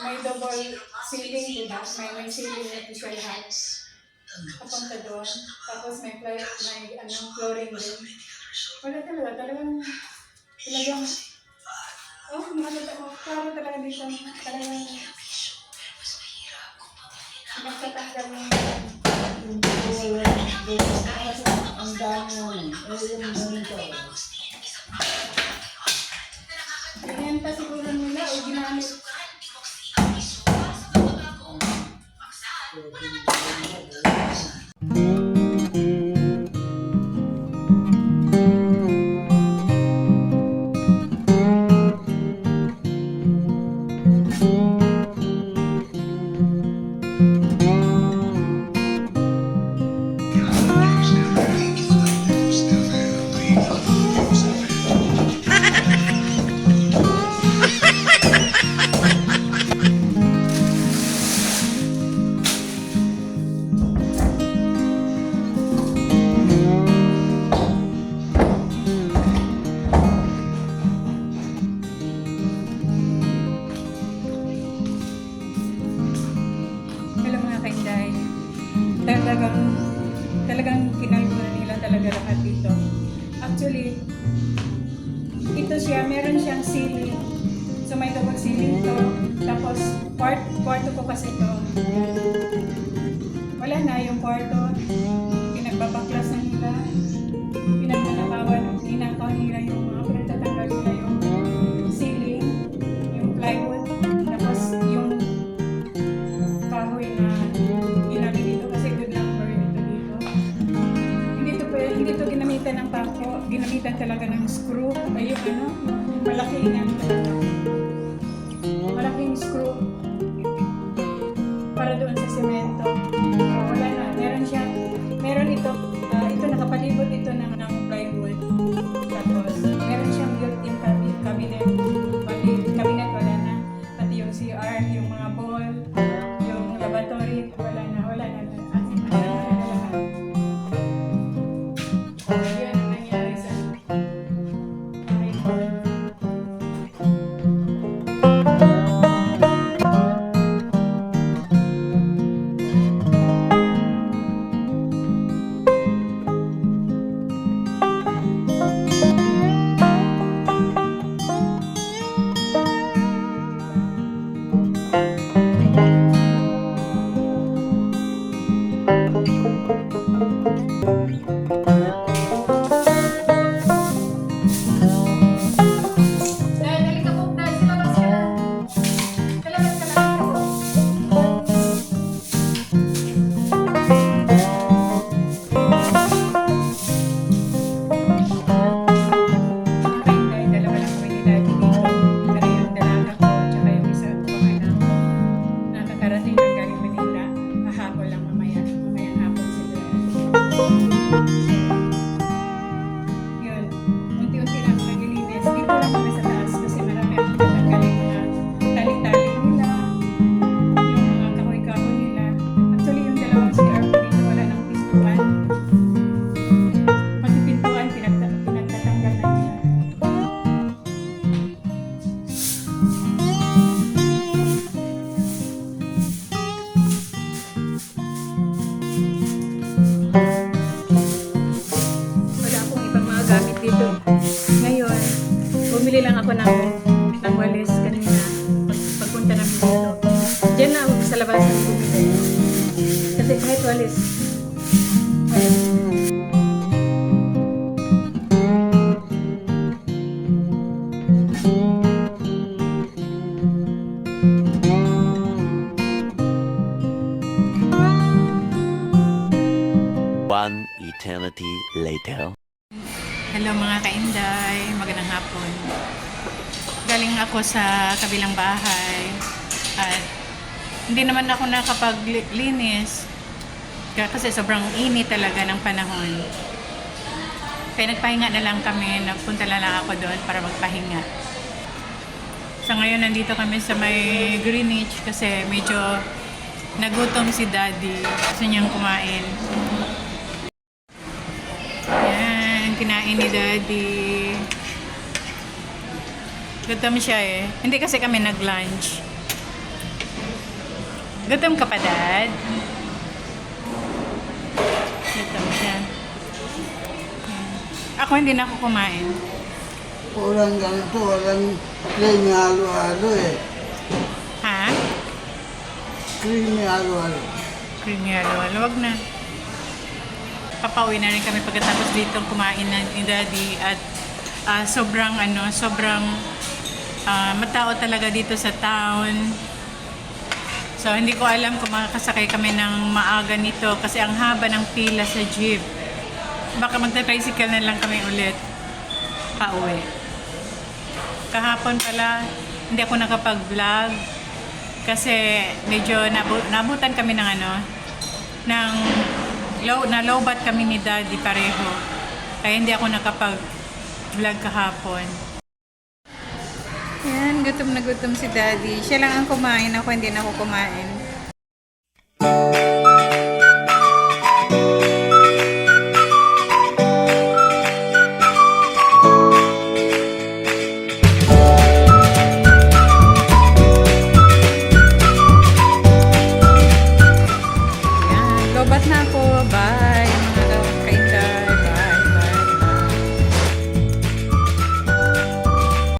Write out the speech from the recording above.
may double ceiling, diba? May ceiling ito siya lahat. Papunta doon. Tapos may flooring din. Wala talagang, klaro talaga dito. Talagang, nagtatanggal ng Ang dami naman. Yung ganito. Pinenta siguro nila o ginamit. Talagang kinalkula nila talaga lahat dito. Actually, ito siya, meron siyang ceiling. So may double ceiling to. Tapos, kwarto ko kasi ito. Wala na yung kwarto. Pinagbabaklas na nila. Ninakaw nila yung mga pinagtatanggal nila yung ceiling, yung plywood. Tapos, yung kahoy na ginali dito kasi good lumber ito dito. Hindi to ginamitan ng pako, ginamitan talaga ng screw. Ay yung malaking screw para doon sa semento. Wala na, meron ito nakapalibot ito ng plywood. Tapos meron siyang built-in cabinet. Cabinet wala na. Pati yung CR, yung mga bowl, yung lavatory, wala na. Yun ang nangyari sa bahay. Yun, unti-unti lang naglilinis. Dito lang kami sa taas kasi marami akong tatanggalin mga tali-tali nila, yung mga kahoy-kahoy nila. Actually, yung dalawang CR ko dito wala nang pintuan. Pati pintuan, pinagtatanggal na nila. Gamit dito. Ngayon, bumili lang ako ng walis kanina pagpunta namin dito. Diyan na ako sa labasan bumili. Kasi kahit walis. One eternity later. Hello mga kainday, magandang hapon. Galing ako sa kabilang bahay at hindi naman ako nakapaglinis kasi sobrang init talaga ng panahon. Kaya nagpahinga na lang kami, nagpunta na lang ako doon para magpahinga. Sa ngayon nandito kami sa may Greenwich kasi medyo nagutom si Daddy. Gusto niyang kumain. Kinain ni Daddy. Gutom siya eh. Hindi kasi kami nag-lunch. Gutom ka pa, Dad? Gutom siya. Ako hindi na ako kumain. Walang ganito, walang creamy halo-halo eh. Ha? Creamy halo-halo. Creamy halo-halo. Wag na. Papauwi na rin kami pagkatapos dito kumain ni Daddy at sobrang matao talaga dito sa town. So hindi ko alam kung makakasakay kami ng maaga nito kasi ang haba ng pila sa jeep. Baka magta-tricycle na lang kami ulit pauwi. Kahapon pala hindi ako nakapag-vlog kasi medyo nabutan kami ng na-lowbat kami ni Daddy pareho. Kaya hindi ako nakapag-vlog kahapon. Yan, gutom na gutom si Daddy. Siya lang ang kumain, ako hindi na ako kumain. Yan, lobat na ako. Bye!